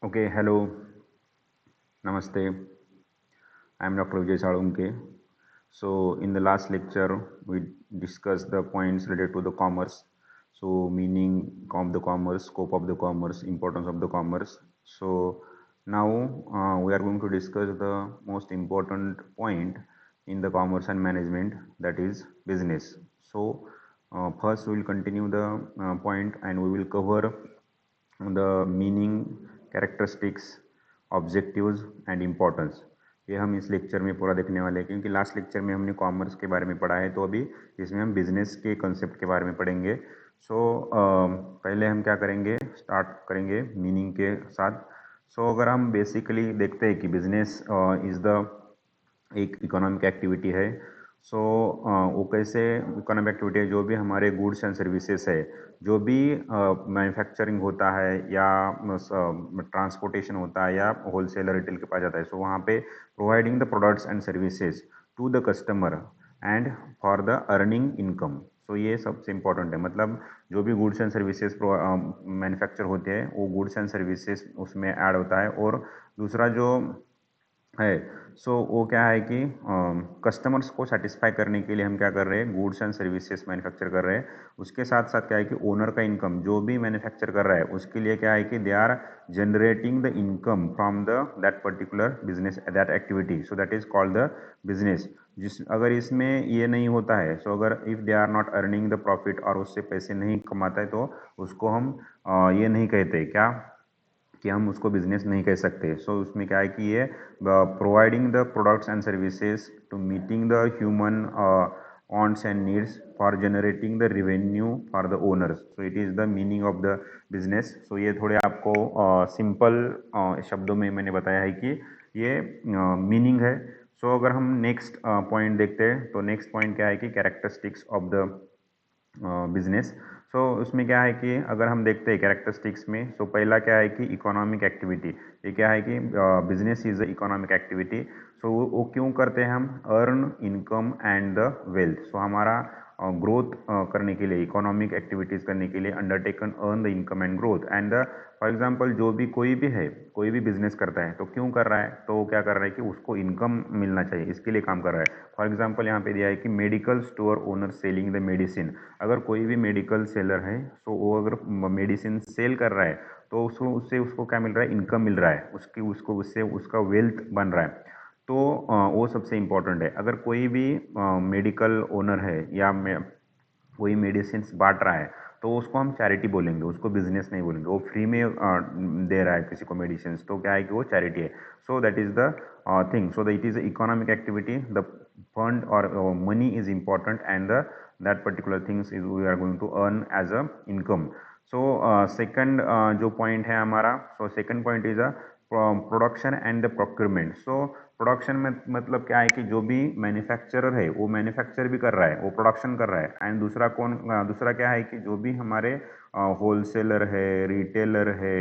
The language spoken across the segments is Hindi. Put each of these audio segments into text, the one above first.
Okay, hello, namaste. I am Dr. Vijay Salunke. So, in the last lecture, we discussed the points related to the commerce. So, meaning of the commerce, scope of the commerce, importance of the commerce. So, now we are going to discuss the most important point in the commerce and management, that is business. So, first we will continue the point and we will cover the meaning, characteristics, objectives and importance. ये हम इस लेक्चर में पूरा देखने वाले हैं, क्योंकि लास्ट लेक्चर में हमने कॉमर्स के बारे में पढ़ा है, तो अभी इसमें हम बिजनेस के कंसेप्ट के बारे में पढ़ेंगे। पहले हम क्या करेंगे, स्टार्ट करेंगे मीनिंग के साथ। अगर हम बेसिकली देखते हैं कि बिजनेस इज़ द एक इकोनॉमिक एक्टिविटी है। वो कैसे इकोनॉमिक एक्टिविटी है, जो भी हमारे गुड्स एंड सर्विसेज है, जो भी मैन्युफैक्चरिंग होता है या ट्रांसपोर्टेशन होता है या होलसेलर रिटेल के पास जाता है, वहाँ पे providing the products and services to the customer and for the earning income. ये सबसे इम्पोर्टेंट है। मतलब जो भी गुड्स एंड सर्विसेज मैन्युफैक्चर होते हैं, वो गुड्स एंड सर्विसेज उसमें ऐड होता है। और दूसरा जो है, वो क्या है कि कस्टमर्स को सेटिस्फाई करने के लिए हम क्या कर रहे हैं, गुड्स एंड सर्विसेज मैन्युफैक्चर कर रहे हैं। उसके साथ साथ क्या है कि ओनर का इनकम, जो भी मैन्युफैक्चर कर रहा है उसके लिए क्या है कि they are generating the income from the that particular business, that activity. That is called the business. अगर इसमें ये नहीं होता है, अगर if they are not earning the profit और उससे पैसे नहीं कमाता है, तो उसको हम ये नहीं कहते क्या कि हम उसको बिजनेस नहीं कह सकते। उसमें क्या है कि ये providing the products and services to meeting the human wants and needs for generating the revenue for the owners. It is the meaning of the business. ये थोड़े आपको सिंपल शब्दों में मैंने बताया है कि ये मीनिंग है। अगर हम नेक्स्ट पॉइंट देखते हैं, तो नेक्स्ट पॉइंट क्या है कि कैरेक्टरिस्टिक्स ऑफ द बिजनेस। उसमें क्या है कि अगर हम देखते हैं कैरेक्टरिस्टिक्स में, पहला क्या है कि इकोनॉमिक एक्टिविटी। ये क्या है कि business is a economic activity. वो क्यों करते हैं हम, earn income and the wealth. हमारा ग्रोथ करने के लिए, इकोनॉमिक एक्टिविटीज़ करने के लिए undertaken earn the income and growth and the, for example जो भी कोई भी है, कोई भी बिजनेस करता है तो क्यों कर रहा है, तो वो क्या कर रहा है कि उसको इनकम मिलना चाहिए, इसके लिए काम कर रहा है। फॉर एग्जांपल यहाँ पे दिया है कि medical store owner selling the medicine. अगर कोई भी मेडिकल सेलर है, वो अगर मेडिसिन सेल कर रहा है, तो उससे उसको क्या मिल रहा है, इनकम मिल रहा है, उसको उससे उसका वेल्थ बन रहा है। वो सबसे इम्पोर्टेंट है। अगर कोई भी मेडिकल ओनर है या कोई मेडिसिन बांट रहा है, तो उसको हम चैरिटी बोलेंगे, उसको बिजनेस नहीं बोलेंगे। वो फ्री में दे रहा है किसी को मेडिसिन, तो क्या है कि वो चैरिटी है। That is the thing. It is economic activity, the fund और money is important and that particular things is we are going to earn as a income. Second जो point है हमारा, second point is a production and the procurement. Production में मतलब क्या है कि जो भी मैन्युफैक्चरर है, वो मैन्युफैक्चर भी कर रहा है, वो प्रोडक्शन कर रहा है। एंड दूसरा क्या है कि जो भी हमारे होलसेलर है, रिटेलर है,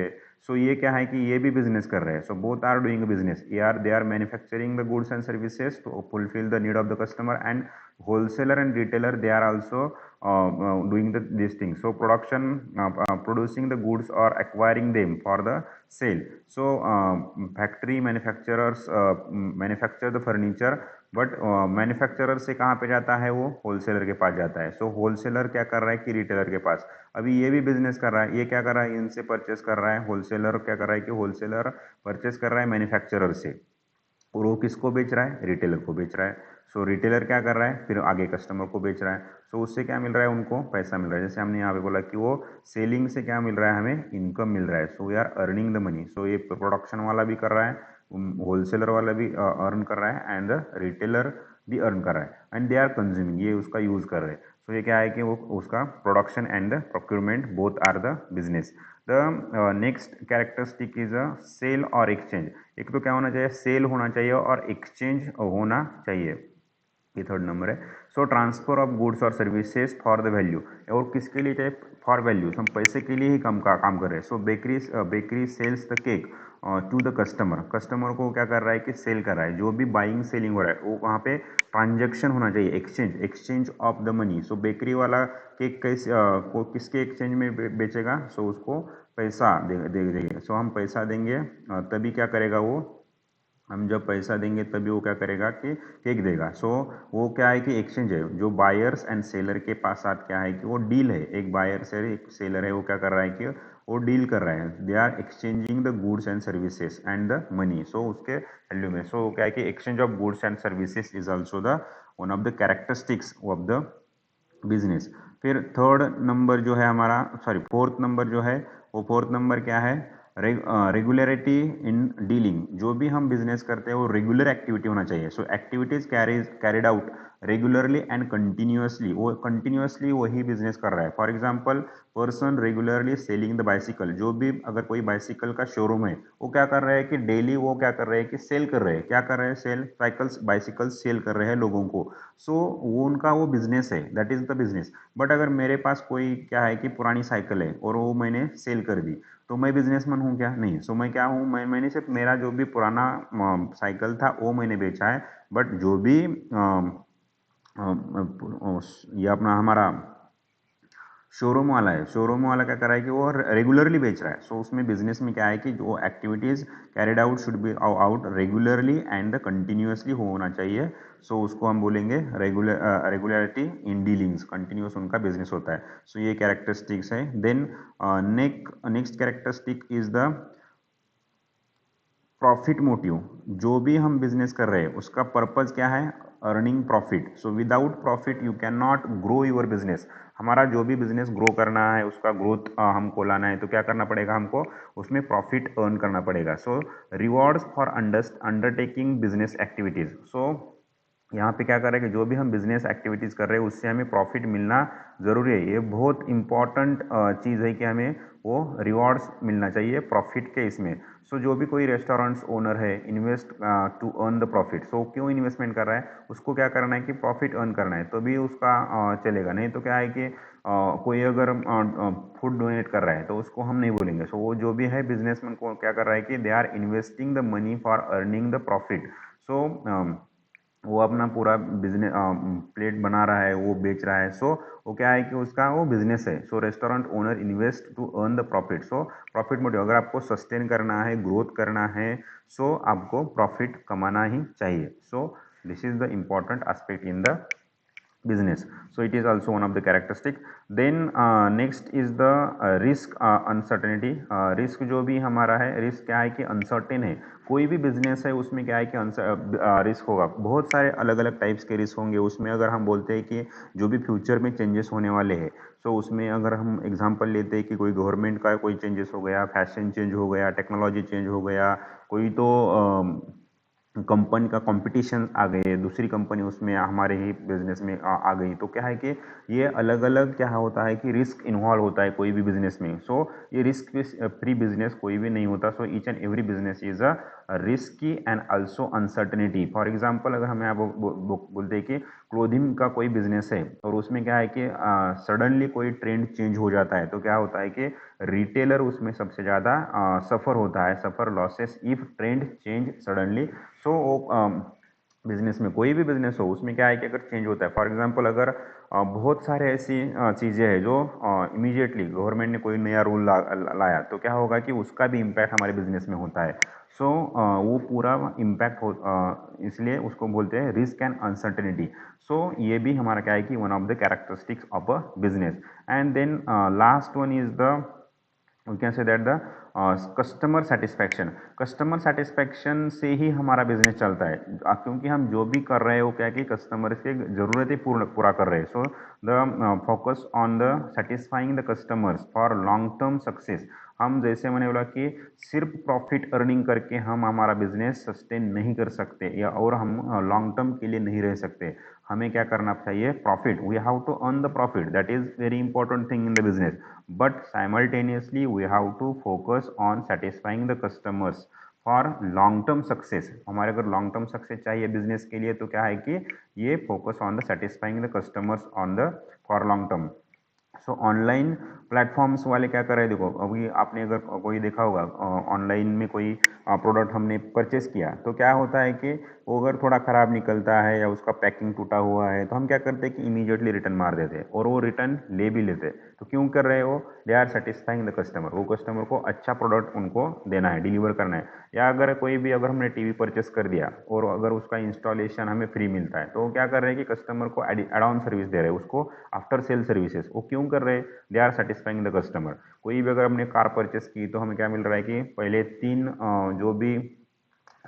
ये क्या है कि ये भी बिजनेस कर रहे हैं। Both are doing business, they are manufacturing the goods and services to fulfil the need of the customer, and wholesaler and retailer, they are also doing these things. Production, producing the goods or acquiring them for the sale. Factory manufacturers manufacture the furniture, but manufacturer से कहाँ पे जाता है, वो होलसेलर के पास जाता है। होलसेलर क्या कर रहा है कि रिटेलर के पास, अभी ये भी बिजनेस कर रहा है। ये क्या कर रहा है, इनसे परचेस कर रहा है। होलसेलर क्या कर रहा है कि होलसेलर परचेस कर रहा है मैन्युफैक्चरर से, और वो किसको बेच रहा है, रिटेलर को बेच रहा है। रिटेलर क्या कर रहा है, फिर आगे कस्टमर को बेच रहा है। उससे क्या मिल रहा है, उनको पैसा मिल रहा है। जैसे हमने यहाँ पे बोला कि वो सेलिंग से क्या मिल रहा है, हमें इनकम मिल रहा है। We are earning the money. ये प्रोडक्शन वाला भी कर रहा है, होलसेलर वाला भी अर्न कर रहा है, एंड रिटेलर भी अर्न कर रहा है, एंड दे आर कंज्यूमिंग, ये उसका यूज कर रहे हैं। ये क्या है कि वो उसका production and procurement both are the business. The next characteristic is a sale और एक्सचेंज। एक तो क्या होना चाहिए, सेल होना चाहिए और एक्सचेंज होना चाहिए, ये थर्ड नंबर है। ट्रांसफर ऑफ गुड्स और सर्विसेज फॉर द वैल्यू, और किसके लिए चाहिए, फॉर वैल्यू, हम पैसे के लिए ही काम कर रहे हैं। Bakery sells the cake to the customer. Customer को क्या कर रहा है कि सेल कर रहा है। जो भी बाइंग सेलिंग हो रहा है, वो वहाँ पे ट्रांजेक्शन होना चाहिए, exchange of the money. Bakery वाला केक कैसे को किसके एक्सचेंज में बेचेगा, उसको पैसा देंगे। सो हम पैसा देंगे तभी क्या करेगा वो, हम जब पैसा देंगे तभी वो क्या करेगा कि केक देगा। सो वो क्या है कि एक्सचेंज है, जो बायर्स एंड सेलर के पास साथ क्या है कि वो डील है, एक बायर से एक सेलर है, वो क्या कर रहा है कि वो डील कर रहा है, they are exchanging the goods and services and the money. So उसके वैल्यू में, सो क्या है कि exchange of goods and services is also the one of the characteristics of the business. फिर थर्ड नंबर जो है हमारा, सॉरी फोर्थ नंबर जो है, वो फोर्थ नंबर क्या है, रेगुलरिटी इन डीलिंग। जो भी हम बिजनेस करते हैं वो रेगुलर एक्टिविटी होना चाहिए। So activities carried out regularly and continuously, वो कंटिन्यूअसली वही बिजनेस कर रहा है। For example, person regularly selling the bicycle, जो भी अगर कोई बाइसिकल का शोरूम है, वो क्या कर रहा है कि डेली वो क्या कर रहे हैं कि सेल कर रहे हैं, क्या कर रहे हैं, सेल साइकिल्स बाइसिकल्स सेल कर रहे हैं लोगों को। सो वो उनका वो बिजनेस है, that is the business. But अगर मेरे पास कोई क्या है कि पुरानी साइकिल है और वो मैंने सेल कर दी, तो मैं बिजनेसमैन हूँ क्या? नहीं। सो मैं क्या हूँ, मैंने सिर्फ मेरा जो भी पुराना साइकिल था वो मैंने बेचा है। बट जो भी ये अपना हमारा शोरूम वाला है, शोरूम वाला क्या कर रहा है कि वो रेगुलरली बेच रहा है। सो उसमें बिजनेस में क्या है कि जो activities carried out should be out regularly and continuously होना चाहिए। सो उसको हम बोलेंगे रेगुलरिटी इन डीलिंग्स, कंटिन्यूस उनका बिजनेस होता है। सो ये कैरेक्टरिस्टिक्स है। Then next characteristic is the profit motive. जो भी हम बिजनेस कर रहे हैं उसका पर्पज क्या है, earning profit. So without profit you can not grow your business. हमारा जो भी बिजनेस ग्रो करना है, उसका ग्रोथ हमको लाना है, तो क्या करना पड़ेगा हमको, उसमें प्रॉफिट अर्न करना पड़ेगा। So rewards for undertaking business activities. So यहाँ पे क्या कर रहे हैं कि जो भी हम बिजनेस एक्टिविटीज़ कर रहे हैं उससे हमें प्रॉफिट मिलना ज़रूरी है। ये बहुत इंपॉर्टेंट चीज़ है कि हमें वो रिवॉर्ड्स मिलना चाहिए प्रॉफिट के इसमें। सो जो भी कोई रेस्टोरेंट्स ओनर है, invest to earn the profit. So क्यों इन्वेस्टमेंट कर रहा है, उसको क्या करना है कि प्रॉफिट अर्न करना है, तो भी उसका चलेगा। नहीं तो क्या है कि कोई अगर फूड डोनेट कर रहा है तो उसको हम नहीं बोलेंगे। सो वो जो भी है बिजनेसमैन को क्या कर रहा है कि they are investing the money for earning the profit. So वो अपना पूरा बिजनेस प्लेट बना रहा है, वो बेच रहा है। सो वो क्या है कि उसका वो बिजनेस है। So restaurant owner invest to earn the profit. So profit motive, अगर आपको सस्टेन करना है, ग्रोथ करना है, सो आपको प्रॉफिट कमाना ही चाहिए। So this is the important aspect in the business. So it is also one of the characteristic. Then next is the risk uncertainty. Risk जो भी हमारा है, रिस्क क्या है कि अनसर्टेन है। कोई भी बिजनेस है उसमें क्या है कि रिस्क होगा, बहुत सारे अलग अलग टाइप्स के रिस्क होंगे उसमें। अगर हम बोलते हैं कि जो भी फ्यूचर में चेंजेस होने वाले हैं, सो उसमें अगर हम एग्जांपल लेते हैं कि कोई गवर्नमेंट का कोई चेंजेस हो गया, फैशन चेंज हो गया, टेक्नोलॉजी चेंज हो गया, कोई तो कंपनी का कंपटीशन आ गए, दूसरी कंपनी उसमें हमारे ही बिजनेस में आ गई, तो क्या है कि ये अलग अलग क्या होता है कि रिस्क इन्वॉल्व होता है कोई भी बिजनेस में। सो ये रिस्क फ्री बिजनेस कोई भी नहीं होता। So each and every business is a risky and also uncertainty. For example, अगर हमें आप बोलते हैं कि क्लोथिंग का कोई बिजनेस है और उसमें क्या है कि सडनली कोई ट्रेंड चेंज हो जाता है, तो क्या होता है कि रिटेलर उसमें सबसे ज़्यादा सफ़र होता है, suffer losses if trend change suddenly. So business में, कोई भी बिजनेस हो, उसमें क्या है कि अगर चेंज होता है, फॉर एग्जांपल अगर बहुत सारे ऐसी चीज़ें हैं जो इमीडिएटली गवर्नमेंट ने कोई नया रूल लाया, तो क्या होगा कि उसका भी इम्पैक्ट हमारे बिजनेस में होता है। सो वो पूरा इम्पैक्ट हो, इसलिए उसको बोलते हैं रिस्क एंड अनसर्टेनिटी। सो ये भी हमारा क्या है कि one of the characteristics of a business. And then last one is the, we can say that the customer satisfaction. Customer satisfaction से ही हमारा बिजनेस चलता है, क्योंकि हम जो भी कर रहे हैं वो क्या है कि कस्टमर के ज़रूरतें पूरा कर रहे हैं। So the focus on the satisfying the customers for long term success. हम जैसे मैंने बोला कि सिर्फ प्रॉफिट अर्निंग करके हम हमारा बिजनेस सस्टेन नहीं कर सकते, या और हम लॉन्ग टर्म के लिए नहीं रह सकते। हमें क्या करना चाहिए, profit, we have to earn the profit, that is very important thing in the business. but simultaneously we have to focus on satisfying the customers for long term success. हमारे अगर लॉन्ग टर्म सक्सेस चाहिए बिजनेस के लिए, तो क्या है कि ये focus on the satisfying the customers on the for long term. So online platforms वाले क्या कर रहे हैं, देखो अभी आपने अगर कोई देखा होगा ऑनलाइन में कोई प्रोडक्ट हमने परचेस किया तो क्या होता है कि वो अगर थोड़ा ख़राब निकलता है या उसका पैकिंग टूटा हुआ है तो हम क्या करते हैं कि इमीडिएटली रिटर्न मार देते हैं और वो रिटर्न ले भी लेते हैं। तो क्यों कर रहे हो, they are satisfying the customer, वो कस्टमर को अच्छा प्रोडक्ट उनको देना है, डिलीवर करना है। या अगर कोई भी अगर हमने टीवी परचेस कर दिया और अगर उसका इंस्टॉलेशन हमें फ्री मिलता है तो क्या कर रहे हैं कि कस्टमर को एड ऑन सर्विस दे रहे हैं, उसको आफ्टर सेल सर्विसेज। वो क्यों कर रहे हैं, they are satisfying the customer. कोई भी अगर हमने कार परचेस की तो हमें क्या मिल रहा है कि पहले 3 जो भी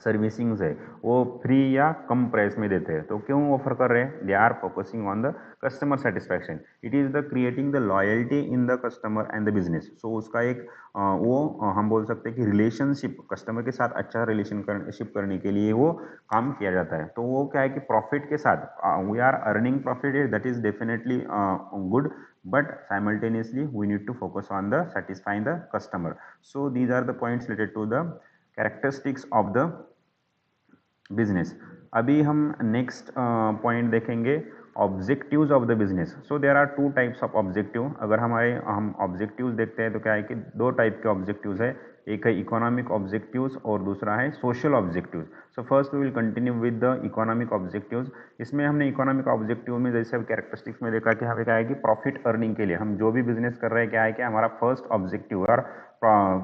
सर्विसिंग्स है वो फ्री या कम प्राइस में देते हैं। तो क्यों ऑफर कर रहे हैं, they are focusing on the customer satisfaction. It is the creating the loyalty in the customer and the business. So उसका एक हम बोल सकते हैं कि रिलेशनशिप, कस्टमर के साथ अच्छा रिलेशनशिप करने के लिए वो काम किया जाता है। तो वो क्या है कि प्रॉफिट के साथ we are earning profit, that is definitely good, but simultaneously we need to focus on the satisfying the customer. So these are the points related to the characteristics of the business. अभी हम नेक्स्ट पॉइंट देखेंगे, objectives of the business. So there are two types of objective. अगर हम ऑब्जेक्टिव्स देखते हैं तो क्या है कि दो टाइप के ऑब्जेक्टिव्स है, एक है इकोनॉमिक ऑब्जेक्टिव्स और दूसरा है social objectives. So first we will continue with the economic objectives. इसमें हमने इकोनॉमिक ऑब्जेक्टिव में जैसे कैरेक्टरिस्टिक्स में देखा कि हमें क्या है कि प्रॉफिट अर्निंग के लिए हम जो भी बिजनेस कर रहे हैं क्या है कि हमारा फर्स्ट ऑब्जेक्टिव और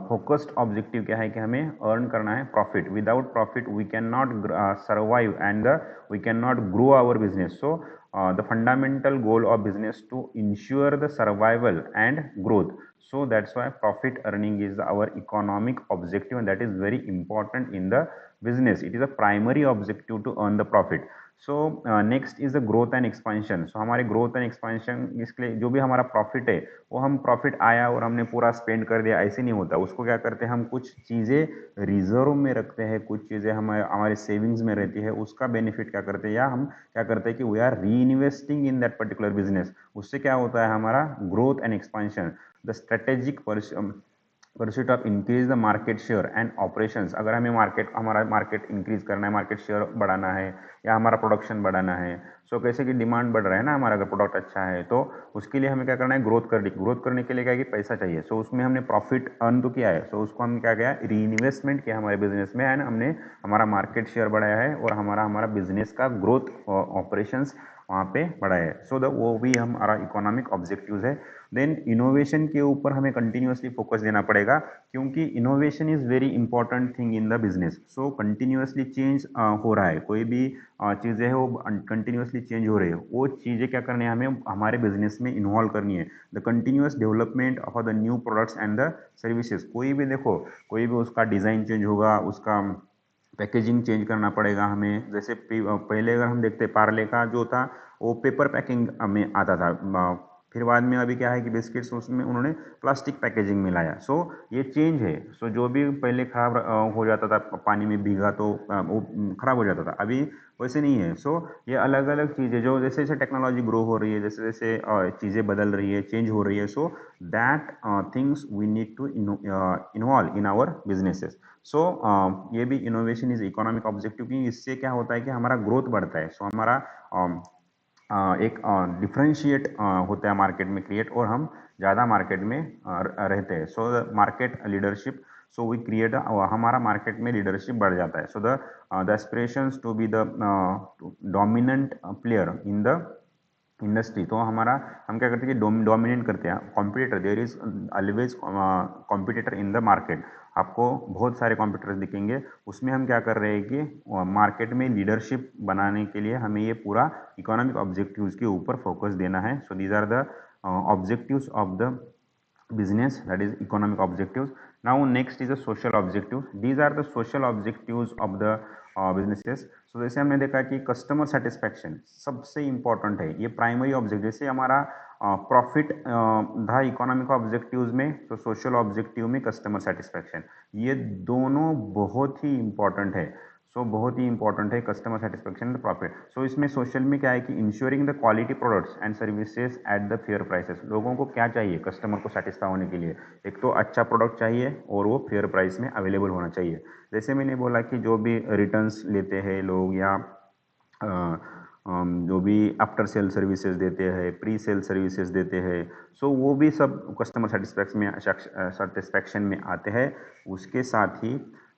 फोकस्ड ऑब्जेक्टिव क्या है कि हमें अर्न करना है profit. Without profit we can not survive and we can not grow our business. So the fundamental goal of business to ensure the survival and growth. So that's why profit earning is our economic objective and that is very important in the business. It is a primary objective to earn the profit. So next is the growth and expansion. So हमारे ग्रोथ एंड एक्सपेंशन इसके लिए जो भी हमारा प्रॉफिट है वो हम प्रॉफिट आया और हमने पूरा स्पेंड कर दिया ऐसे नहीं होता। उसको क्या करते हैं, हम कुछ चीज़ें रिजर्व में रखते हैं, कुछ चीज़ें हमारे सेविंग्स में रहती है, उसका बेनिफिट क्या करते हैं या हम क्या करते हैं कि वी आर री investing in that particular business. उससे क्या होता है हमारा growth and expansion. The strategic pursuit of increase the market share and operations. अगर हमें हमारा मार्केट इंक्रीज करना है, मार्केट शेयर बढ़ाना है या हमारा प्रोडक्शन बढ़ाना है, सो कैसे कि डिमांड बढ़ रहा है ना हमारा, अगर प्रोडक्ट अच्छा है तो उसके लिए हमें क्या करना है, ग्रोथ करने के लिए क्या है कि पैसा चाहिए। सो उसमें हमने प्रॉफिट अर्न तो किया है, सो उसको हम क्या किया, री इन्वेस्टमेंट किया हमारे बिजनेस में एंड हमने हमारा मार्केट शेयर बढ़ाया है और हमारा बिजनेस का ग्रोथ ऑपरेशंस वहाँ पे बढ़ाया है। सो वो भी हमारा इकोनॉमिक ऑब्जेक्टिव्स है। देन इनोवेशन के ऊपर हमें कंटिन्यूसली फोकस देना पड़ेगा क्योंकि innovation is very important thing in the business. So continuously change हो रहा है, कोई भी चीज़ें है वो कंटिन्यूसली चेंज हो रही है, वो चीज़ें क्या करनी है हमें हमारे बिजनेस में इन्वॉल्व करनी है। The continuous development of the new products and the services. कोई भी देखो, कोई भी उसका डिज़ाइन चेंज होगा, उसका पैकेजिंग चेंज करना पड़ेगा हमें। जैसे पहले अगर हम देखते पार्ले का जो था वो पेपर पैकिंग में आता था, फिर बाद में अभी क्या है कि बिस्किट्स उसमें उन्होंने प्लास्टिक पैकेजिंग में लाया। सो ये चेंज है। सो जो भी पहले खराब हो जाता था पानी में भीगा तो वो खराब हो जाता था, अभी वैसे नहीं है। सो ये अलग अलग चीज़ें जो जैसे जैसे टेक्नोलॉजी ग्रो हो रही है, जैसे जैसे चीज़ें बदल रही है, चेंज हो रही है, so that things we need to involve in our businesses. So ये भी इनोवेशन इज इकोनॉमिक ऑब्जेक्टिव की, इससे क्या होता है कि हमारा ग्रोथ बढ़ता है। सो हमारा एक डिफ्रेंशिएट होता है मार्केट में क्रिएट और हम ज़्यादा मार्केट में रहते हैं। So the market leadership, so we create, हमारा मार्केट में लीडरशिप बढ़ जाता है। So the aspirations to be the dominant player in the industry. तो हम क्या करते हैं कि डोमिनेट करते हैं competitor, there is always competitor in the market. आपको बहुत सारे कॉम्पिटिटर्स दिखेंगे, उसमें हम क्या कर रहे हैं कि मार्केट में लीडरशिप बनाने के लिए हमें ये पूरा इकोनॉमिक ऑब्जेक्टिव्स के ऊपर फोकस देना है। So these are the objectives of the business, that is economic objectives. Now next is a social objective. These are the social objectives of the businesses. So जैसे हमने देखा कि कस्टमर सेटिस्फैक्शन सबसे इंपॉर्टेंट है, ये प्राइमरी ऑब्जेक्टिव। जैसे हमारा प्रॉफिट था इकोनॉमिक ऑब्जेक्टिव्स में, तो सोशल ऑब्जेक्टिव में कस्टमर सेटिस्फैक्शन, ये दोनों बहुत ही इंपॉर्टेंट है। सो बहुत ही इंपॉर्टेंट है कस्टमर सेटिस्फैक्शन एंड प्रॉफिट। सो इसमें सोशल में क्या है कि ensuring the quality products and services at the fair prices. लोगों को क्या चाहिए कस्टमर को सेटिस्फाई होने के लिए, एक तो अच्छा प्रोडक्ट चाहिए और वो फेयर प्राइस में अवेलेबल होना चाहिए। जैसे मैंने बोला कि जो भी रिटर्न्स लेते हैं लोग या जो भी आफ्टर सेल सर्विसेज देते हैं, प्री सेल सर्विसेज देते हैं, सो वो भी सब कस्टमर सेटिस्फैक्शन में आते हैं। उसके साथ ही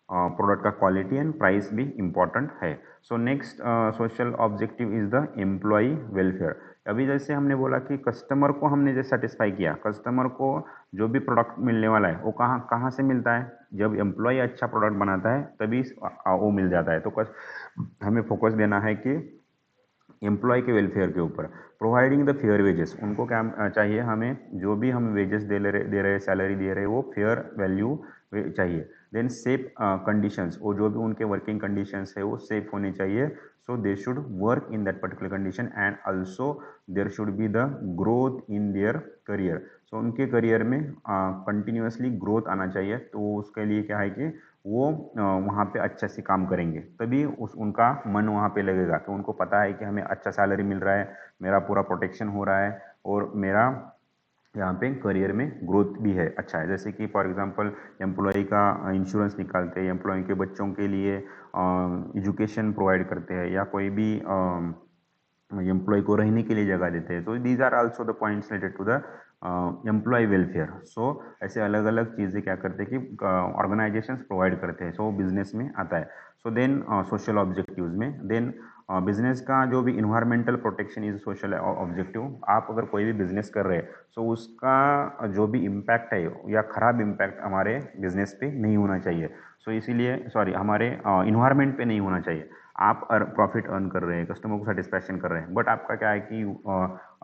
प्रोडक्ट का क्वालिटी एंड प्राइस भी इम्पॉर्टेंट है। So next social objective is the employ welfare. अभी जैसे हमने बोला कि कस्टमर को हमने जैसे सेटिस्फाई किया, कस्टमर को जो भी प्रोडक्ट मिलने वाला है वो कहाँ कहाँ से मिलता है, जब एम्प्लॉय अच्छा प्रोडक्ट बनाता है तभी वो मिल जाता है। तो हमें फोकस देना है कि एम्प्लॉय के वेलफेयर के ऊपर। प्रोवाइडिंग द फेयर वेजेस, उनको क्या चाहिए, हमें जो भी हम वेजेस दे रहे सैलरी दे रहे वो फेयर वैल्यू चाहिए। देन सेफ कंडीशंस, वो जो भी उनके वर्किंग कंडीशंस है वो सेफ होने चाहिए। So they should work in that particular condition and also there should be the growth in their career. So उनके करियर में कंटिन्यूसली ग्रोथ आना चाहिए। तो उसके लिए क्या है कि वो वहाँ पे अच्छे से काम करेंगे, तभी उनका मन वहाँ पे लगेगा कि उनको पता है कि हमें अच्छा सैलरी मिल रहा है, मेरा पूरा प्रोटेक्शन हो रहा है और मेरा यहाँ पे करियर में ग्रोथ भी है, अच्छा है। जैसे कि फॉर एग्जांपल एम्प्लॉय का इंश्योरेंस निकालते हैं, एम्प्लॉय के बच्चों के लिए एजुकेशन प्रोवाइड करते हैं, या कोई भी एम्प्लॉय को रहने के लिए जगह देते हैं। तो these are also the points related to the employ welfare. So ऐसे अलग अलग चीज़ें क्या करते हैं कि ऑर्गेनाइजेशन प्रोवाइड करते हैं। सो बिजनेस में आता है। सो देन सोशल ऑब्जेक्टिव्स में, देन बिजनेस का जो भी environmental protection is social objective. आप अगर कोई भी बिजनेस कर रहे हैं सो उसका जो भी इम्पैक्ट है या खराब इम्पैक्ट हमारे बिजनेस पे नहीं होना चाहिए। सो इसीलिए सॉरी हमारे इन्वायरमेंट पे नहीं होना चाहिए। आप प्रॉफिट अर्न कर रहे हैं, कस्टमर को सेटिस्फैक्शन कर रहे हैं, बट आपका क्या है कि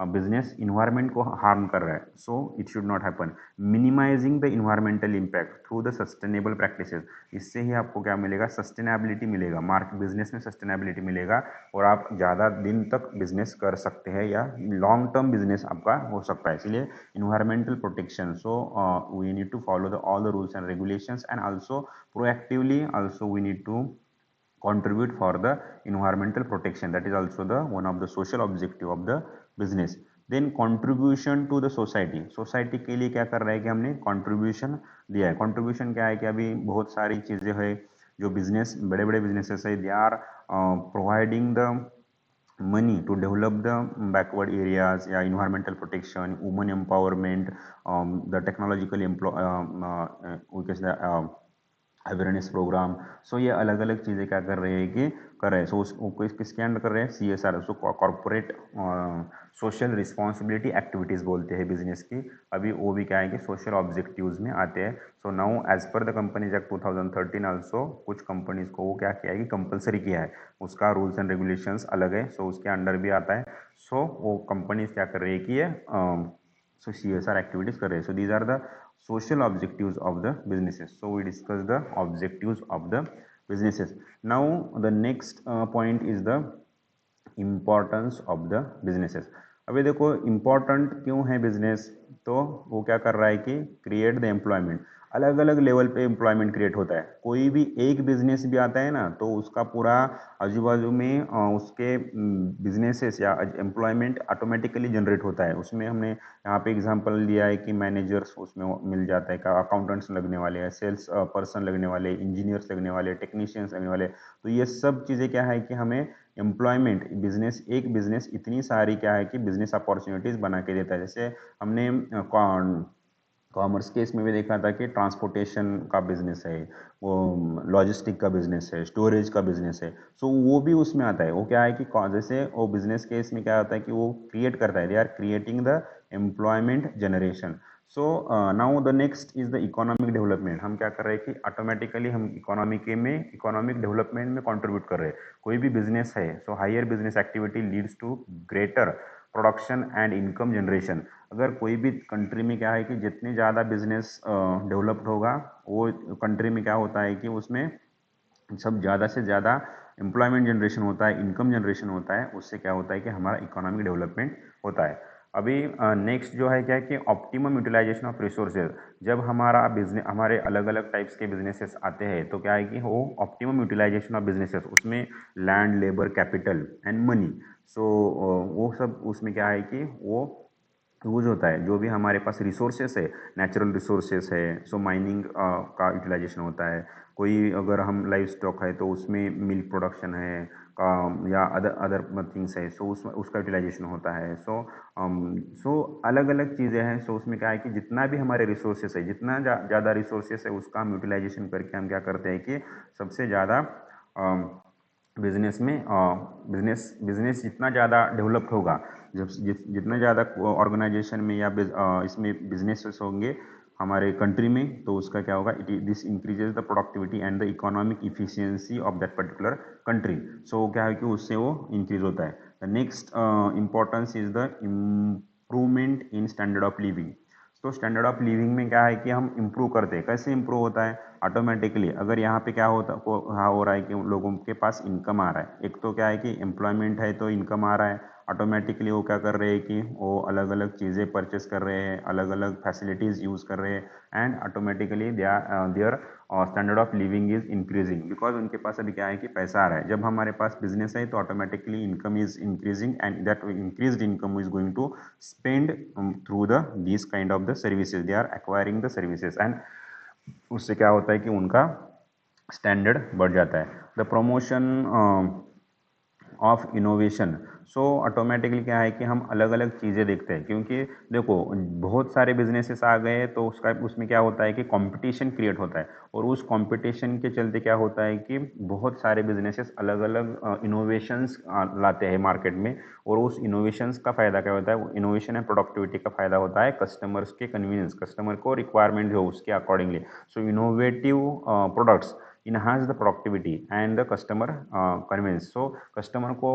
बिजनेस इन्वायरमेंट को हार्म कर रहा है। So it should not happen. Minimising the environmental impact through the sustainable practices, इससे ही आपको क्या मिलेगा, सस्टेनेबिलिटी मिलेगा, बिजनेस में सस्टेनेबिलिटी मिलेगा और आप ज़्यादा दिन तक बिजनेस कर सकते हैं या लॉन्ग टर्म बिजनेस आपका हो सकता है। इसलिए environmental protection, so we need to follow the all the rules and regulations and also proactively also we need to contribute for the environmental protection. That is also the one of the social objective of the business. Then contribution to the society, society के लिए क्या कर रहा है कि हमने कंट्रीब्यूशन दिया है। कंट्रीब्यूशन क्या है कि अभी बहुत सारी चीज़ें है जो बिजनेस, बड़े बड़े बिजनेसेस है, they are providing the money to develop the backward areas, yeah, environmental protection, women empowerment, the technological we can say awareness programme. So ये अलग अलग चीज़ें क्या कर रहे हैं कि कर रहे हैं। सो उसको किसके अंडर कर रहे हैं, CSR, उसको कॉर्पोरेट सोशल रिस्पॉन्सिबिलिटी एक्टिविटीज़ बोलते हैं बिजनेस की। अभी वो भी क्या है कि सोशल ऑब्जेक्टिव्स में आते हैं। So now as per the companies act 2013 also कुछ कंपनीज को वो क्या किया है कि कंपलसरी किया है, उसका रूल्स एंड रेगुलेशंस अलग है। सो उसके अंडर भी आता है। सो वो कंपनीज क्या कर रही है कि ये so CSR activities कर रहे हैं। So these are the social objectives of the businesses. So we discuss the objectives of the businesses. Now the next point is the importance of the businesses. अभी देखो इम्पोर्टेंट क्यों है बिजनेस, तो वो क्या कर रहा है कि क्रिएट द एम्प्लॉयमेंट। अलग अलग लेवल पे एम्प्लॉयमेंट क्रिएट होता है। कोई भी एक बिजनेस भी आता है ना तो उसका पूरा आजू बाजू में उसके बिजनेसेस या एम्प्लॉयमेंट ऑटोमेटिकली जनरेट होता है। उसमें हमने यहाँ पे एग्जांपल लिया है कि मैनेजर्स उसमें मिल जाता है, अकाउंटेंट्स लगने वाले हैं, सेल्स पर्सन लगने वाले, इंजीनियर्स लगने वाले, टेक्नीशियंस लगने वाले। तो ये सब चीज़ें क्या है कि हमें एम्प्लॉयमेंट, बिजनेस एक बिजनेस इतनी सारी क्या है कि बिजनेस अपॉर्चुनिटीज़ बना के देता है। जैसे हमने कॉमर्स के इसमें भी देखा था कि ट्रांसपोर्टेशन का बिजनेस है, वो लॉजिस्टिक का बिजनेस है, स्टोरेज का बिजनेस है। सो वो भी उसमें आता है। वो क्या है कि जैसे वो बिजनेस केस में क्या होता है कि वो क्रिएट करता है, they are creating the employment generation. So now the next is the economic development. हम क्या कर रहे हैं कि ऑटोमेटिकली हम इकोनॉमिक डेवलपमेंट में कंट्रीब्यूट कर रहे हैं। कोई भी बिजनेस है, so higher business activity leads to greater production and income generation. अगर कोई भी कंट्री में क्या है कि जितने ज़्यादा बिजनेस डेवलप्ड होगा, वो कंट्री में क्या होता है कि उसमें सब ज़्यादा से ज़्यादा एम्प्लॉयमेंट जनरेशन होता है, इनकम जनरेशन होता है। उससे क्या होता है कि हमारा इकोनॉमिक डेवलपमेंट होता है। अभी नेक्स्ट जो है क्या है कि ऑप्टिमम यूटिलाइजेशन ऑफ रिसोर्सेज। जब हमारा बिजनेस, हमारे अलग अलग टाइप्स के बिजनेसेस आते हैं तो क्या है कि वो ऑप्टिमम यूटिलाइजेशन ऑफ बिजनेसेस, उसमें land, labour, capital and money. So वो सब उसमें क्या है कि वो यूज होता है, जो भी हमारे पास रिसोर्सेस है, नेचुरल रिसोर्सेस है, सो माइनिंग का यूटिलाइजेशन होता है। कोई अगर हम लाइव स्टॉक है तो उसमें मिल्क प्रोडक्शन है या अदर अदर थिंग्स है, सो उसका यूटिलाइजेशन होता है। सो अलग अलग चीज़ें हैं। सो उसमें क्या है कि जितना भी हमारे रिसोर्सेस है, जितना ज़्यादा रिसोर्सेस है उसका हम यूटिलाइजेशन करके हम क्या करते हैं कि सबसे ज़्यादा बिजनेस में बिजनेस बिजनेस जितना ज़्यादा डेवलप्ड होगा, जब जितना ज़्यादा ऑर्गेनाइजेशन में या इसमें बिजनेसेस होंगे हमारे कंट्री में, तो उसका क्या होगा, it this increases the productivity and the economic efficiency of that particular country. So क्या है कि उससे वो इंक्रीज होता है। The next importance is the improvement in standard of living. तो स्टैंडर्ड ऑफ लिविंग में क्या है कि हम इम्प्रूव करते हैं। कैसे इम्प्रूव होता है? ऑटोमेटिकली अगर यहाँ पे क्या हो रहा है कि लोगों के पास इनकम आ रहा है, एक तो क्या है कि एम्प्लॉयमेंट है तो इनकम आ रहा है, ऑटोमेटिकली वो क्या कर रहे हैं कि वो अलग अलग चीज़ें परचेस कर रहे हैं, अलग अलग फैसिलिटीज़ यूज़ कर रहे हैं, and automatically their standard of living is increasing, because उनके पास अभी क्या है कि पैसा आ रहा है। जब हमारे पास बिजनेस है तो automatically income is increasing, and that increased income is going to spend through the these kind of the services, they are acquiring the services, and उससे क्या होता है कि उनका स्टैंडर्ड बढ़ जाता है। The promotion of innovation. So automatically क्या है कि हम अलग अलग चीज़ें देखते हैं, क्योंकि देखो बहुत सारे बिजनेसेस आ गए हैं तो उसमें क्या होता है कि कंपटीशन क्रिएट होता है, और उस कंपटीशन के चलते क्या होता है कि बहुत सारे बिजनेसेस अलग अलग इनोवेशंस लाते हैं मार्केट में, और उस इनोवेशंस का फ़ायदा क्या होता है? इनोवेशन एंड प्रोडक्टिविटी का फ़ायदा होता है कस्टमर्स के कन्वीनियंस, कस्टमर को रिक्वायरमेंट जो उसके accordingly. So innovative products enhance the productivity and the customer convenience. So customer को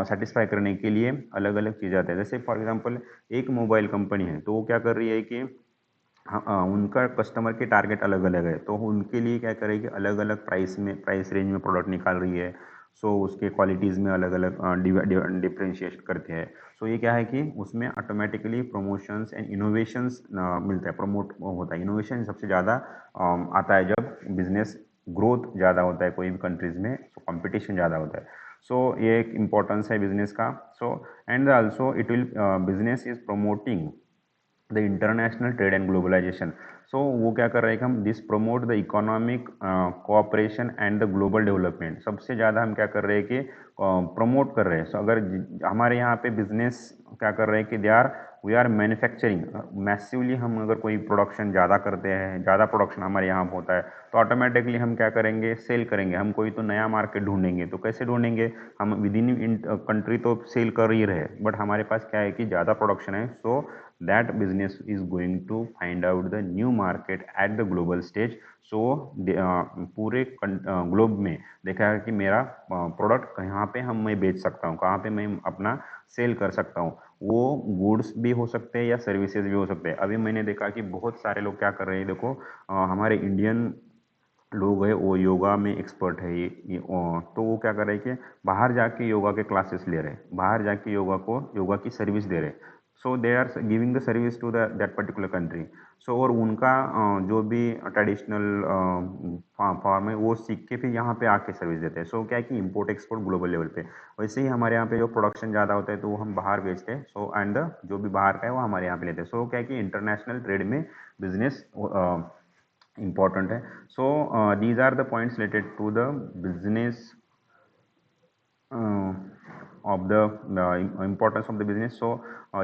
सेटिस्फाई करने के लिए अलग अलग चीज़ें आते हैं। जैसे फॉर एग्जांपल एक मोबाइल कंपनी है, तो वो क्या कर रही है कि उनका कस्टमर के टारगेट अलग अलग है, तो उनके लिए क्या करेगी, अलग अलग प्राइस रेंज में प्रोडक्ट निकाल रही है। सो उसके क्वालिटीज़ में अलग अलग डिफ्रेंशिएट करते हैं। सो ये क्या है कि उसमें ऑटोमेटिकली प्रमोशंस एंड इनोवेशंस मिलता है, प्रमोट होता है। इनोवेशन सबसे ज़्यादा आता है जब बिजनेस ग्रोथ ज़्यादा होता है कोई भी कंट्रीज़ में, सो कंपटीशन ज़्यादा होता है। सो ये एक इम्पोर्टेंस है बिजनेस का। So and also it will business is promoting the international trade and globalisation. So वो क्या कर रहे हैं कि हम this promote the economic cooperation and the global development. सबसे ज़्यादा हम क्या कर रहे हैं कि प्रमोट कर रहे हैं। सो अगर हमारे यहाँ पे बिजनेस क्या कर रहे हैं कि वी आर मैन्युफैक्चरिंग मैसिवली, हम अगर कोई प्रोडक्शन ज़्यादा करते हैं, ज़्यादा प्रोडक्शन हमारे यहाँ होता है, तो ऑटोमेटिकली हम क्या करेंगे, सेल करेंगे। हम कोई तो नया मार्केट ढूंढेंगे, तो कैसे ढूंढेंगे? हम विद इन कंट्री तो सेल कर ही रहे, बट हमारे पास क्या है कि ज़्यादा प्रोडक्शन है, सो that business is going to find out the new market at the global stage। सो पूरे ग्लोब में देखा है कि मेरा प्रोडक्ट कहाँ पे मैं बेच सकता हूँ, कहाँ पे मैं अपना सेल कर सकता हूँ। वो गुड्स भी हो सकते हैं या सर्विसेज भी हो सकते हैं। अभी मैंने देखा कि बहुत सारे लोग क्या कर रहे हैं, देखो हमारे इंडियन लोग हैं वो योगा में एक्सपर्ट है। तो वो क्या कर रहे हैं कि बाहर जाके योगा के क्लासेस ले रहे हैं, बाहर जाके योगा की सर्विस दे रहे हैं। So they are giving the service to that particular country. So और उनका जो भी ट्रेडिशनल फॉर्म है वो सीख के फिर यहाँ पे आके सर्विस देते हैं। सो क्या है कि इम्पोर्ट एक्सपोर्ट ग्लोबल लेवल पे। वैसे ही हमारे यहाँ पे जो प्रोडक्शन ज़्यादा होता है तो वो हम बाहर बेचते हैं। सो एंड जो भी बाहर का है वो हमारे यहाँ पे लेते हैं। सो क्या है कि इंटरनेशनल ट्रेड में बिजनेस important है। So these are the points related to the business of the importance of the business। So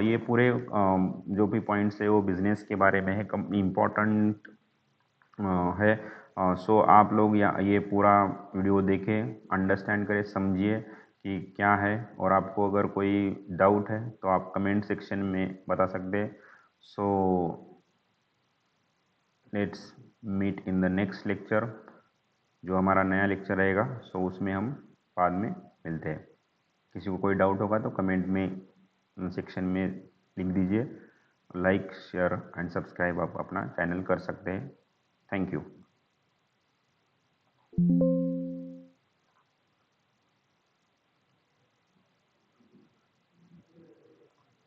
ये पूरे जो भी पॉइंट्स है वो बिजनेस के बारे में है, इम्पोर्टेंट है। सो आप लोग ये पूरा वीडियो देखें, अंडरस्टैंड करें, समझिए कि क्या है, और आपको अगर कोई डाउट है तो आप कमेंट सेक्शन में बता सकते हैं। So let's meet in the next lecture. जो हमारा नया लेक्चर रहेगा, सो उसमें हम बाद में मिलते हैं। किसी को कोई डाउट होगा तो कमेंट में सेक्शन में लिख दीजिए। लाइक, शेयर एंड सब्सक्राइब आप अपना चैनल कर सकते हैं। Thank you.